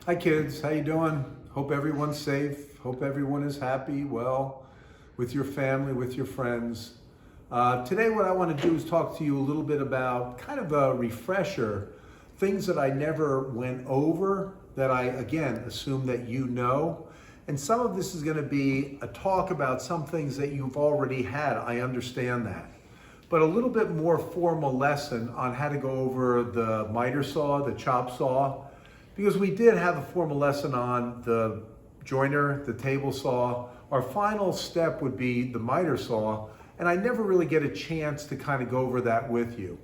Hi kids, how you doing? Hope everyone's safe. Hope everyone is happy, well, with your family, with your friends. Today what I want to do is talk to you a little bit about kind of a refresher, things that I never went over that I, again, assume that you know. And some of this is going to be a talk about some things that you've already had. I understand that. But a little bit more formal lesson on how to go over the miter saw, the chop saw, because we did have a formal lesson on the joiner, the table saw. Our final step would be the miter saw, and I never really get a chance to kind of go over that with you.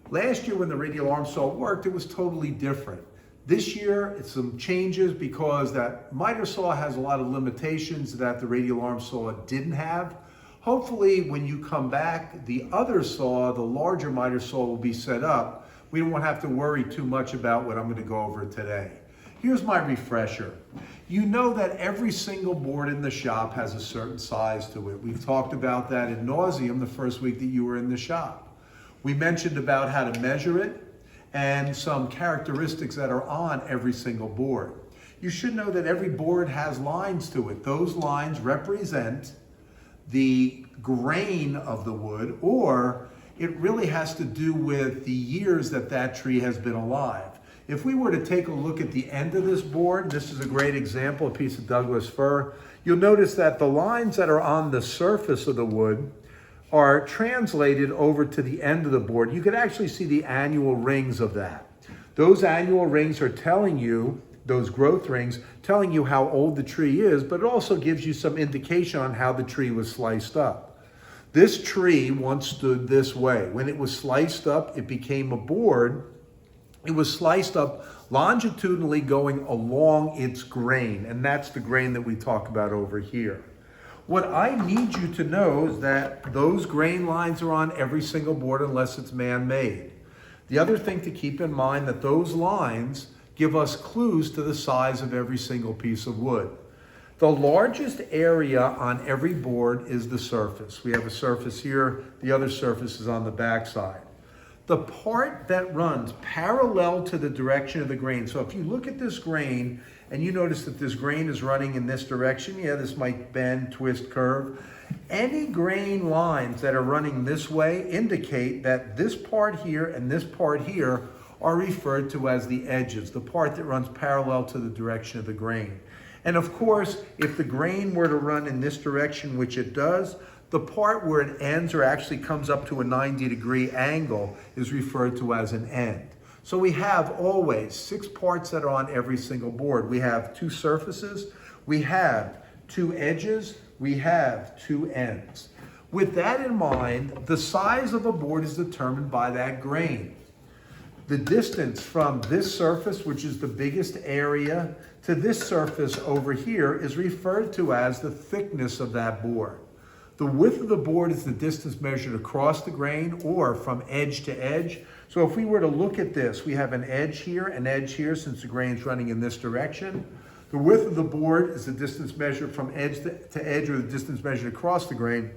Last year when the radial arm saw worked, it was totally different. This year, it's some changes because that miter saw has a lot of limitations that the radial arm saw didn't have. Hopefully, when you come back, the other saw, the larger miter saw, will be set up. We won't have to worry too much about what I'm going to go over today. Here's my refresher. You know that every single board in the shop has a certain size to it. We've talked about that ad nauseum the first week that you were in the shop. We mentioned about how to measure it and some characteristics that are on every single board. You should know that every board has lines to it. Those lines represent the grain of the wood, or it really has to do with the years that that tree has been alive. If we were to take a look at the end of this board, this is a great example, a piece of Douglas fir, you'll notice that the lines that are on the surface of the wood are translated over to the end of the board. You can actually see the annual rings of that. Those annual rings are telling you, those growth rings, telling you how old the tree is, but it also gives you some indication on how the tree was sliced up. This tree once stood this way. When it was sliced up, it became a board. It was sliced up longitudinally going along its grain, and that's the grain that we talk about over here. What I need you to know is that those grain lines are on every single board unless it's man-made. The other thing to keep in mind that those lines give us clues to the size of every single piece of wood. The largest area on every board is the surface. We have a surface here, the other surface is on the back side. The part that runs parallel to the direction of the grain, so if you look at this grain and you notice that this grain is running in this direction, yeah, this might bend, twist, curve. Any grain lines that are running this way indicate that this part here and this part here are referred to as the edges, the part that runs parallel to the direction of the grain. And of course, if the grain were to run in this direction, which it does, the part where it ends or actually comes up to a 90-degree angle is referred to as an end. So we have always 6 parts that are on every single board. We have 2 surfaces, we have 2 edges, we have 2 ends. With that in mind, the size of a board is determined by that grain. The distance from this surface, which is the biggest area, to this surface over here is referred to as the thickness of that board. The width of the board is the distance measured across the grain or from edge to edge. So if we were to look at this, we have an edge here since the grain's running in this direction. The width of the board is the distance measured from edge to edge or the distance measured across the grain.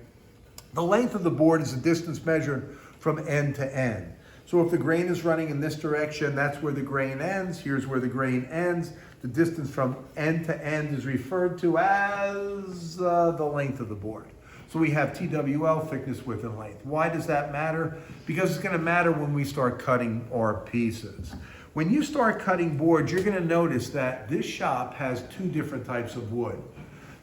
The length of the board is the distance measured from end to end. So if the grain is running in this direction, that's where the grain ends. Here's where the grain ends. The distance from end to end is referred to as the length of the board. So we have TWL, thickness, width, and length. Why does that matter? Because it's going to matter when we start cutting our pieces. When you start cutting boards, you're going to notice that this shop has 2 different types of wood.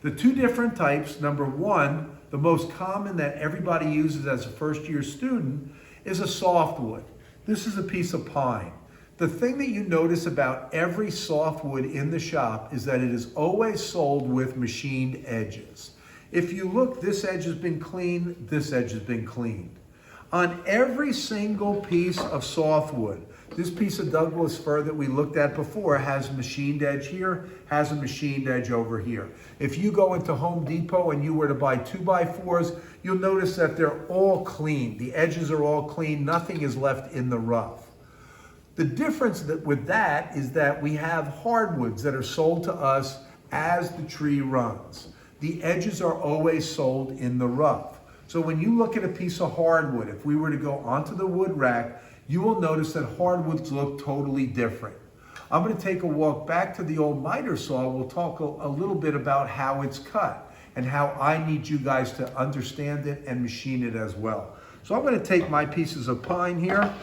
The 2 different types, number 1, the most common that everybody uses as a first-year student is a softwood. This is a piece of pine. The thing that you notice about every softwood in the shop is that it is always sold with machined edges. If you look, this edge has been cleaned, this edge has been cleaned. On every single piece of softwood, this piece of Douglas fir that we looked at before has a machined edge here, has a machined edge over here. If you go into Home Depot and you were to buy 2x4s, you'll notice that they're all clean. The edges are all clean, nothing is left in the rough. The difference with that is that we have hardwoods that are sold to us as the tree runs. The edges are always sold in the rough. So when you look at a piece of hardwood, if we were to go onto the wood rack, you will notice that hardwoods look totally different. I'm going to take a walk back to the old miter saw. We'll talk a little bit about how it's cut and how I need you guys to understand it and machine it as well. So I'm going to take my pieces of pine here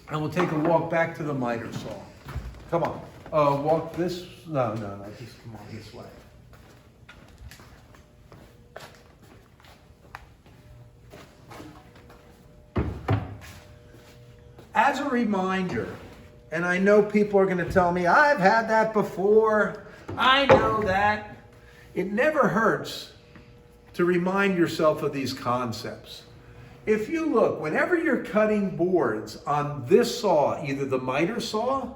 and we'll take a walk back to the miter saw. Come on. Walk this, no, just come on this way. As a reminder, and I know people are going to tell me, I've had that before, I know that. It never hurts to remind yourself of these concepts. If you look, whenever you're cutting boards on this saw, either the miter saw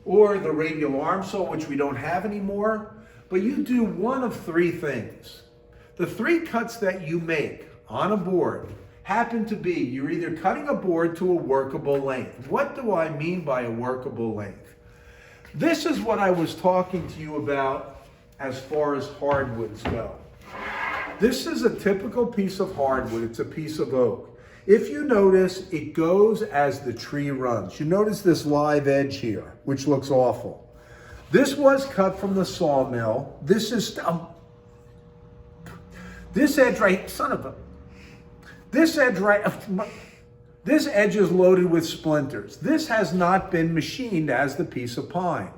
or the radial arm saw, which we don't have anymore, but you do one of three things. The three cuts that you make on a board happen to be, you're either cutting a board to a workable length. What do I mean by a workable length? This is what I was talking to you about as far as hardwoods go. This is a typical piece of hardwood. It's a piece of oak. If you notice, it goes as the tree runs. You notice this live edge here, which looks awful. This was cut from the sawmill. This is, this edge right, son of a, this edge right, this edge is loaded with splinters. This has not been machined as the piece of pine.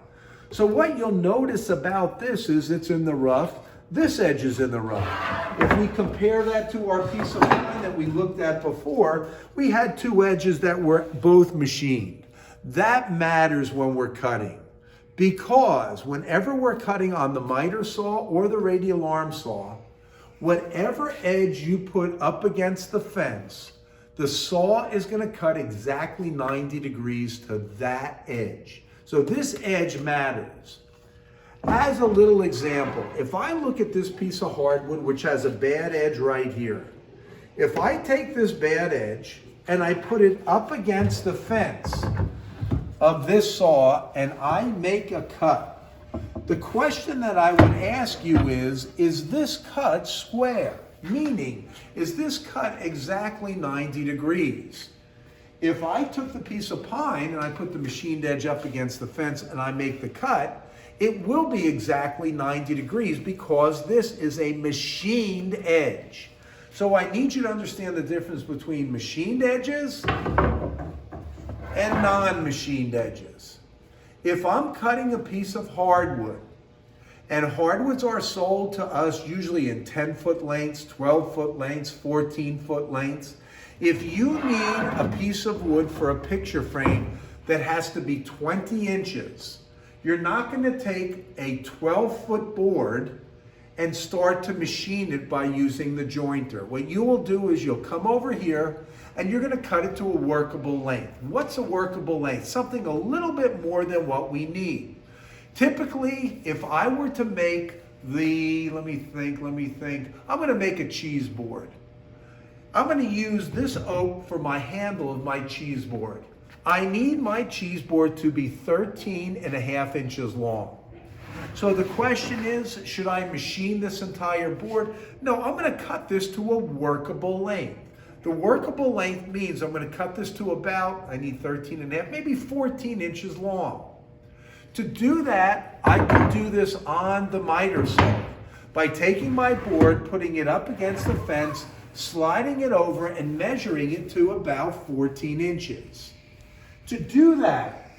So what you'll notice about this is it's in the rough. This edge is in the rough. If we compare that to our piece of pine that we looked at before, we had two edges that were both machined. That matters when we're cutting, because whenever we're cutting on the miter saw or the radial arm saw, whatever edge you put up against the fence, the saw is going to cut exactly 90 degrees to that edge. So this edge matters. As a little example, if I look at this piece of hardwood, which has a bad edge right here, if I take this bad edge and I put it up against the fence of this saw and I make a cut, the question that I would ask you is this cut square? Meaning, is this cut exactly 90 degrees? If I took the piece of pine and I put the machined edge up against the fence and I make the cut, it will be exactly 90 degrees because this is a machined edge. So I need you to understand the difference between machined edges and non-machined edges. If I'm cutting a piece of hardwood, and hardwoods are sold to us usually in 10-foot lengths, 12-foot lengths, 14-foot lengths. If you need a piece of wood for a picture frame that has to be 20 inches, you're not going to take a 12-foot board and start to machine it by using the jointer. What you will do is you'll come over here and you're going to cut it to a workable length. What's a workable length? Something a little bit more than what we need. Typically, if I were to make let me think, I'm going to make a cheese board. I'm going to use this oak for my handle of my cheese board. I need my cheese board to be 13.5 inches long. So the question is, should I machine this entire board? No, I'm going to cut this to a workable length. The workable length means I'm going to cut this to about, I need 13.5, maybe 14 inches long. To do that, I can do this on the miter saw by taking my board, putting it up against the fence, sliding it over and measuring it to about 14 inches. To do that,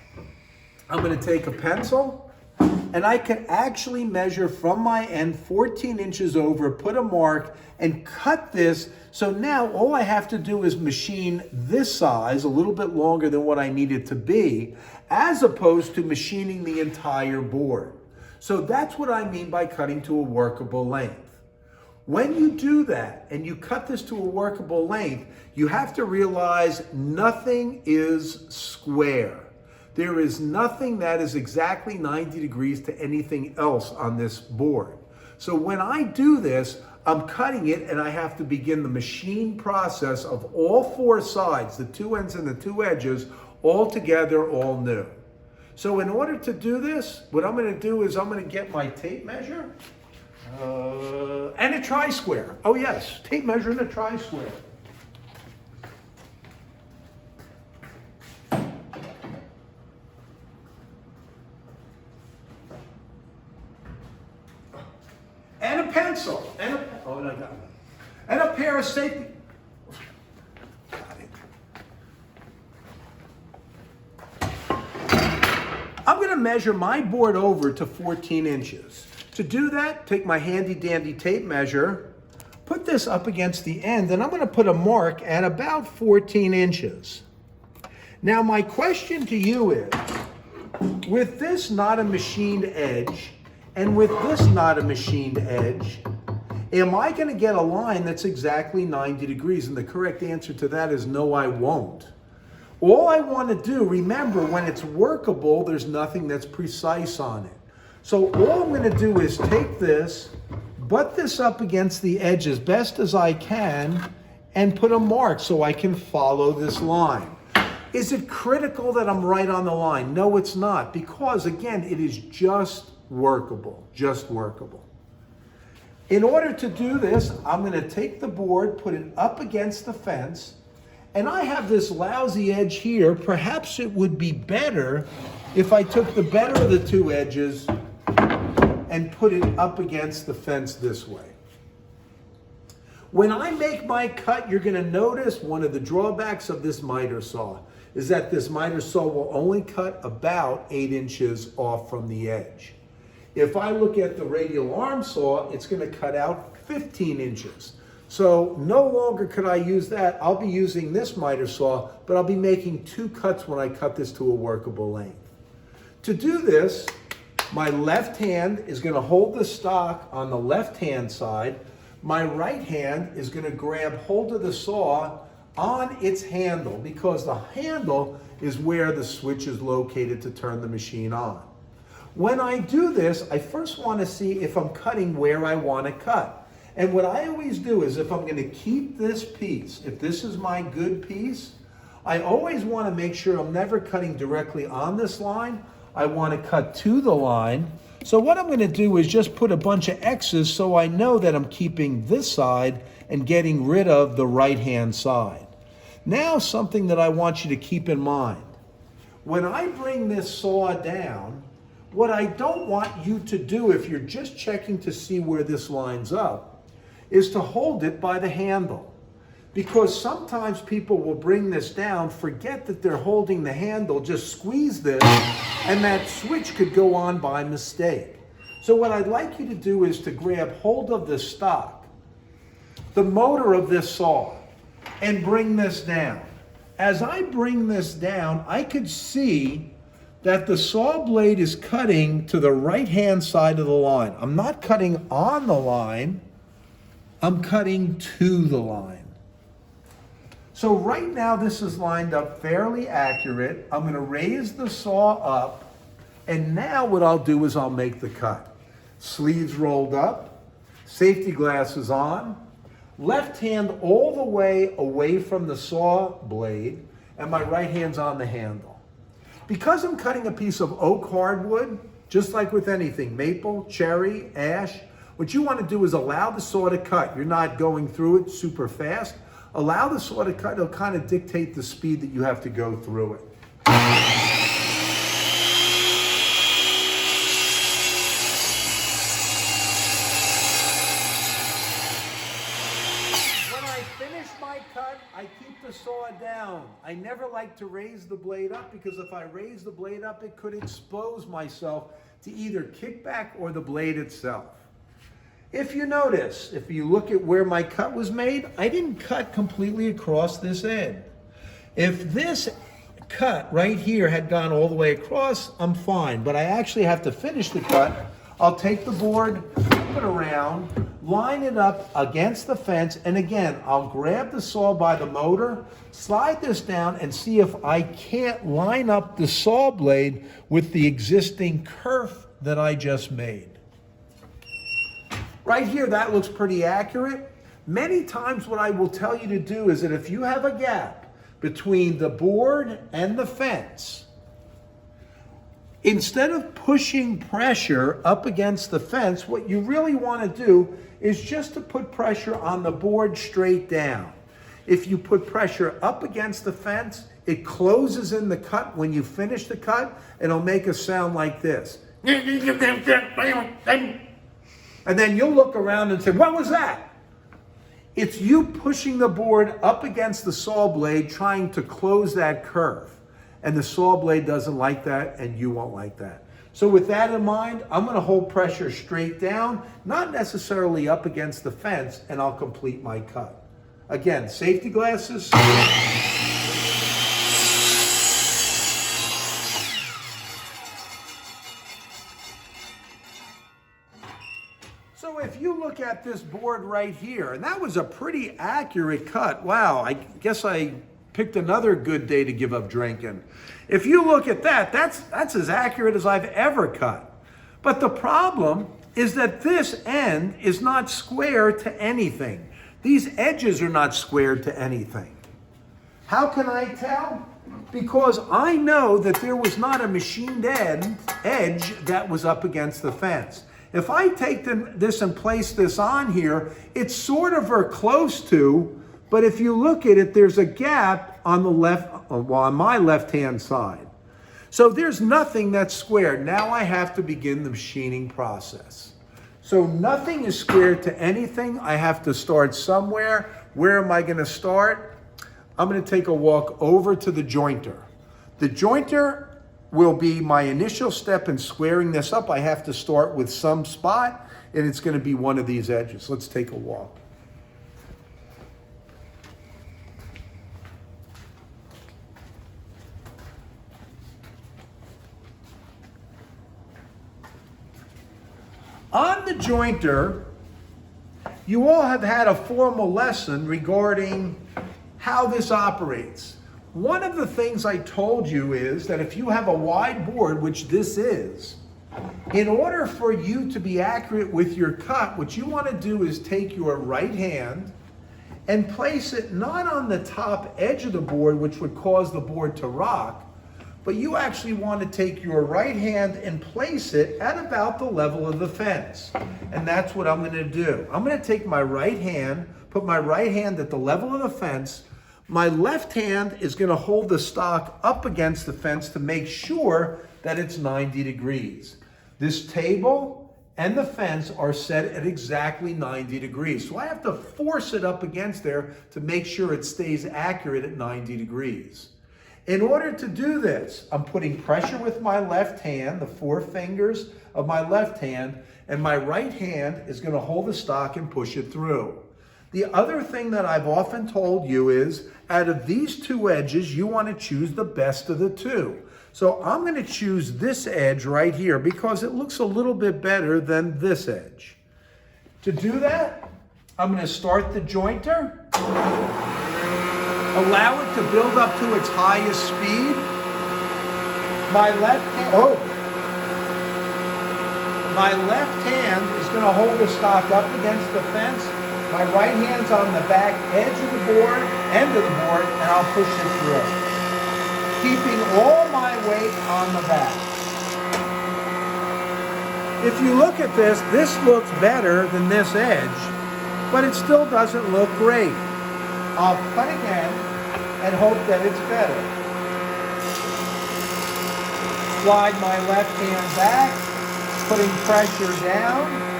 I'm going to take a pencil and I can actually measure from my end 14 inches over, put a mark, and cut this. So now all I have to do is machine this size, a little bit longer than what I need it to be, as opposed to machining the entire board. So that's what I mean by cutting to a workable length. When you do that and you cut this to a workable length, you have to realize nothing is square. There is nothing that is exactly 90 degrees to anything else on this board. So when I do this, I'm cutting it and I have to begin the machine process of all four sides, the two ends and the two edges, all together, all new. So in order to do this, what I'm going to do is I'm going to get my tape measure and a tri-square. Oh yes, tape measure and a tri-square. pencil, and a pair of safety. Got it. I'm going to measure my board over to 14 inches. To do that, take my handy dandy tape measure, put this up against the end, and I'm going to put a mark at about 14 inches. Now my question to you is, with this not a machined edge, and with this not a machined edge, am I going to get a line that's exactly 90 degrees? And the correct answer to that is no, I won't. All I want to do, remember, when it's workable, there's nothing that's precise on it. So all I'm going to do is take this, butt this up against the edge as best as I can, and put a mark so I can follow this line. Is it critical that I'm right on the line? No, it's not, because again, it is just workable, just workable. In order to do this, I'm going to take the board, put it up against the fence, and I have this lousy edge here. Perhaps it would be better if I took the better of the two edges and put it up against the fence this way. When I make my cut, you're going to notice one of the drawbacks of this miter saw is that this miter saw will only cut about 8 inches off from the edge. If I look at the radial arm saw, it's going to cut out 15 inches. So no longer could I use that. I'll be using this miter saw, but I'll be making 2 cuts when I cut this to a workable length. To do this, my left hand is going to hold the stock on the left-hand side. My right hand is going to grab hold of the saw on its handle, because the handle is where the switch is located to turn the machine on. When I do this, I first want to see if I'm cutting where I want to cut. And what I always do is, if I'm going to keep this piece, if this is my good piece, I always want to make sure I'm never cutting directly on this line. I want to cut to the line. So what I'm going to do is just put a bunch of X's so I know that I'm keeping this side and getting rid of the right-hand side. Now, something that I want you to keep in mind. When I bring this saw down, what I don't want you to do, if you're just checking to see where this lines up, is to hold it by the handle. Because sometimes people will bring this down, forget that they're holding the handle, just squeeze this, and that switch could go on by mistake. So what I'd like you to do is to grab hold of the stock, the motor of this saw, and bring this down. As I bring this down, I could see that the saw blade is cutting to the right-hand side of the line. I'm not cutting on the line, I'm cutting to the line. So right now this is lined up fairly accurate. I'm going to raise the saw up, and now what I'll do is I'll make the cut. Sleeves rolled up, safety glasses on, left hand all the way away from the saw blade, and my right hand's on the handle. Because I'm cutting a piece of oak hardwood, just like with anything, maple, cherry, ash, what you want to do is allow the saw to cut. You're not going through it super fast. Allow the saw to cut. It'll kind of dictate the speed that you have to go through it. When I finish my cut, I keep the saw down. I never like to raise the blade up, because if I raise the blade up, it could expose myself to either kickback or the blade itself. If you notice, if you look at where my cut was made, I didn't cut completely across this end. If this cut right here had gone all the way across, I'm fine, but I actually have to finish the cut. I'll take the board, flip it around, line it up against the fence, and again, I'll grab the saw by the motor, slide this down, and see if I can't line up the saw blade with the existing kerf that I just made. Right here, that looks pretty accurate. Many times what I will tell you to do is that if you have a gap between the board and the fence, instead of pushing pressure up against the fence, what you really want to do is just to put pressure on the board straight down. If you put pressure up against the fence, it closes in the cut when you finish the cut, and it'll make a sound like this. And then you'll look around and say, what was that? It's you pushing the board up against the saw blade, trying to close that curve. And the saw blade doesn't like that, and you won't like that. So with that in mind, I'm going to hold pressure straight down, not necessarily up against the fence, and I'll complete my cut. Again, safety glasses. So if you look at this board right here, and that was a pretty accurate cut. Wow, I guess I picked another good day to give up drinking. If you look at that, that's as accurate as I've ever cut. But the problem is that this end is not square to anything. These edges are not squared to anything. How can I tell? Because I know that there was not a machined edge that was up against the fence. If I take this and place this on here, it's sort of or close to, but if you look at it, there's a gap on the left, well, on my left-hand side. So there's nothing that's squared. Now I have to begin the machining process. So nothing is squared to anything. I have to start somewhere. Where am I going to start? I'm going to take a walk over to the jointer. The jointer will be my initial step in squaring this up. I have to start with some spot, and it's going to be one of these edges. Let's take a walk. On the jointer, you all have had a formal lesson regarding how this operates. One of the things I told you is that if you have a wide board, which this is, in order for you to be accurate with your cut, what you want to do is take your right hand and place it not on the top edge of the board, which would cause the board to rock, but you actually want to take your right hand and place it at about the level of the fence. And that's what I'm going to do. I'm going to take my right hand, put my right hand at the level of the fence. My left hand is going to hold the stock up against the fence to make sure that it's 90 degrees. This table and the fence are set at exactly 90 degrees. So I have to force it up against there to make sure it stays accurate at 90 degrees. In order to do this, I'm putting pressure with my left hand, the 4 fingers of my left hand, and my right hand is going to hold the stock and push it through. The other thing that I've often told you is, out of these 2 edges, you want to choose the best of the 2. So I'm going to choose this edge right here because it looks a little bit better than this edge. To do that, I'm going to start the jointer, allow it to build up to its highest speed. My left hand is going to hold the stock up against the fence. My right hand's on the back edge of the board, end of the board, and I'll push it through, keeping all my weight on the back. If you look at this, this looks better than this edge, but it still doesn't look great. I'll cut again and hope that it's better. Slide my left hand back, putting pressure down.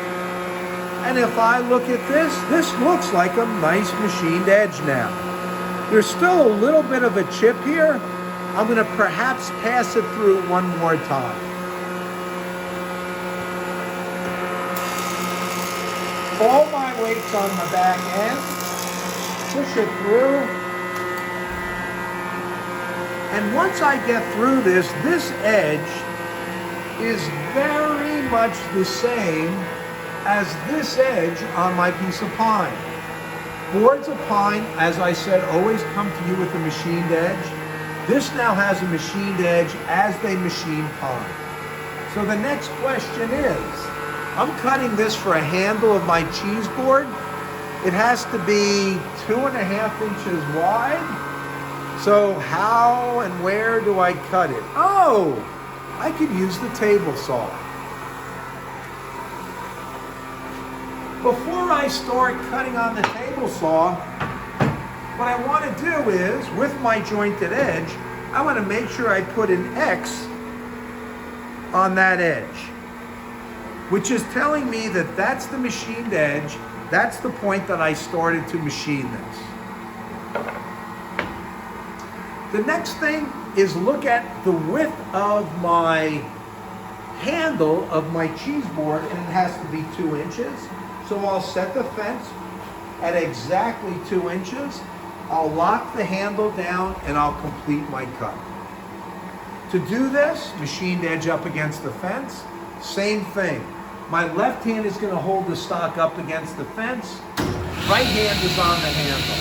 And if I look at this, this looks like a nice machined edge now. There's still a little bit of a chip here. I'm going to perhaps pass it through one more time. All my weight's on the back end. Push it through. And once I get through this edge is very much the same as this edge on my piece of pine. Boards of pine, as I said, always come to you with a machined edge. This now has a machined edge as they machine pine. So the next question is, I'm cutting this for a handle of my cheese board. It has to be 2.5 inches wide. So how and where do I cut it? Oh, I could use the table saw. Before I start cutting on the table saw, what I want to do is, with my jointed edge, I want to make sure I put an X on that edge. which is telling me that that's the machined edge. That's the point that I started to machine this. The next thing is look at the width of my handle of my cheese board, and it has to be 2 inches. So I'll set the fence at exactly 2 inches. I'll lock the handle down and I'll complete my cut. To do this, machined edge up against the fence, same thing. My left hand is going to hold the stock up against the fence. Right hand is on the handle.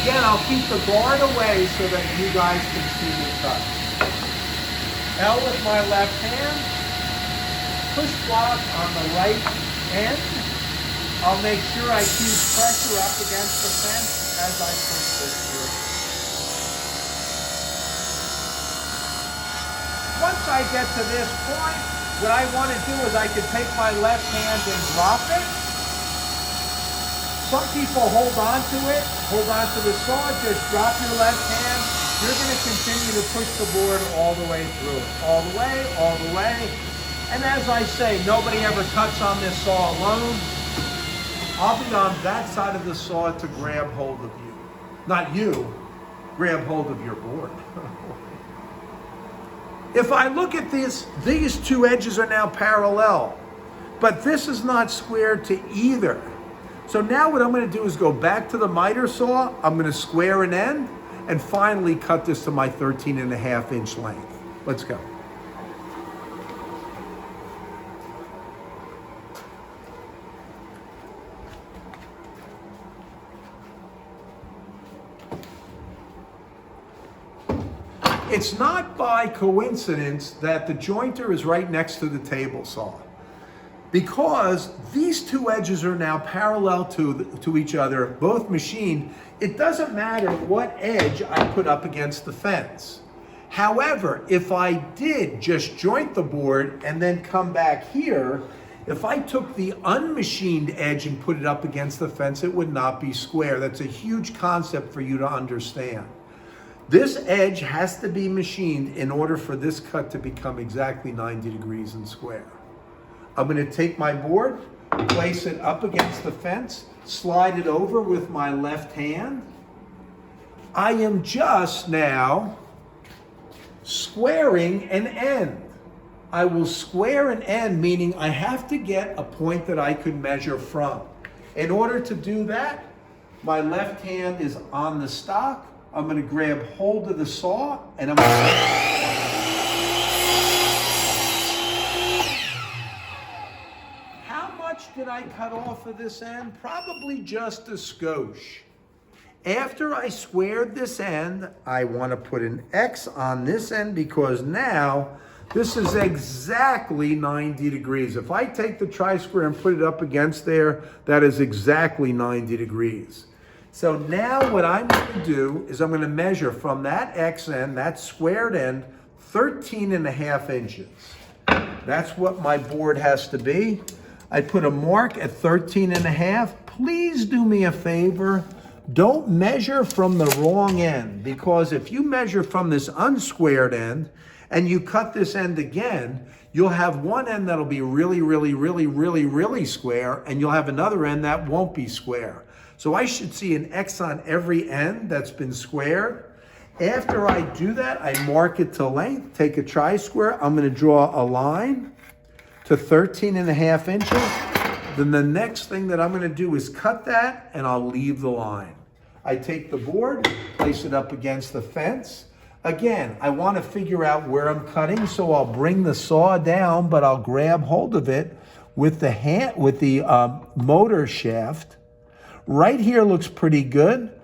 Again, I'll keep the guard away so that you guys can see the cut. L with my left hand. Push block on the right end. I'll make sure I keep pressure up against the fence as I push this through. Once I get to this point, what I want to do is I can take my left hand and drop it. Some people hold on to it, hold on to the saw, just drop your left hand. You're going to continue to push the board all the way through it. All the way, all the way. And as I say, nobody ever cuts on this saw alone. I'll be on that side of the saw to grab hold of you. Not you, grab hold of your board. If I look at this, these two edges are now parallel, but this is not squared to either. So now what I'm going to do is go back to the miter saw, I'm going to square an end, and finally cut this to my 13.5-inch length. Let's go. It's not by coincidence that the jointer is right next to the table saw, because these two edges are now parallel to each other, both machined. It doesn't matter what edge I put up against the fence. However, if I did just joint the board and then come back here, if I took the unmachined edge and put it up against the fence, it would not be square. That's a huge concept for you to understand. This edge has to be machined in order for this cut to become exactly 90 degrees and square. I'm going to take my board, place it up against the fence, slide it over with my left hand. I am just now squaring an end. I will square an end, meaning I have to get a point that I could measure from. In order to do that, my left hand is on the stock. I'm going to grab hold of the saw and I'm going to... How much did I cut off of this end? Probably just a skosh. After I squared this end, I want to put an X on this end because now this is exactly 90 degrees. If I take the tri-square and put it up against there, that is exactly 90 degrees. So now what I'm going to do is I'm going to measure from that X end, that squared end, 13.5 inches. That's what my board has to be. I put a mark at 13.5. Please do me a favor. Don't measure from the wrong end, because if you measure from this unsquared end and you cut this end again, you'll have one end that'll be really, really, really, really, really square, and you'll have another end that won't be square. So I should see an X on every end that's been squared. After I do that, I mark it to length, take a tri-square. I'm going to draw a line to 13.5 inches. Then the next thing that I'm going to do is cut that, and I'll leave the line. I take the board, place it up against the fence. Again, I want to figure out where I'm cutting, so I'll bring the saw down, but I'll grab hold of it with the motor shaft. Right here looks pretty good.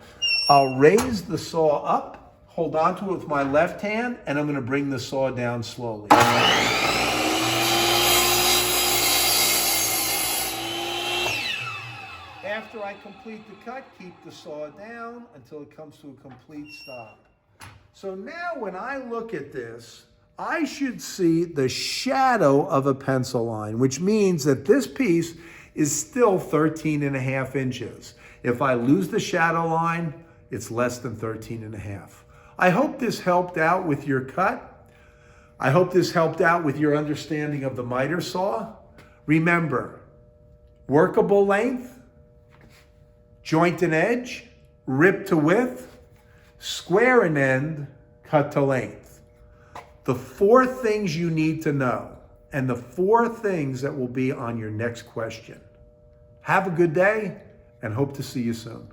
I'll raise the saw up, hold on to it with my left hand, and I'm going to bring the saw down slowly. After I complete the cut, keep the saw down until it comes to a complete stop. So now when I look at this, I should see the shadow of a pencil line, which means that this piece is still 13.5 inches. If I lose the shadow line, it's less than 13.5. I hope this helped out with your cut. I hope this helped out with your understanding of the miter saw. Remember, workable length, joint and edge, rip to width, square and end, cut to length. The 4 things you need to know, and the 4 things that will be on your next question. Have a good day, and hope to see you soon.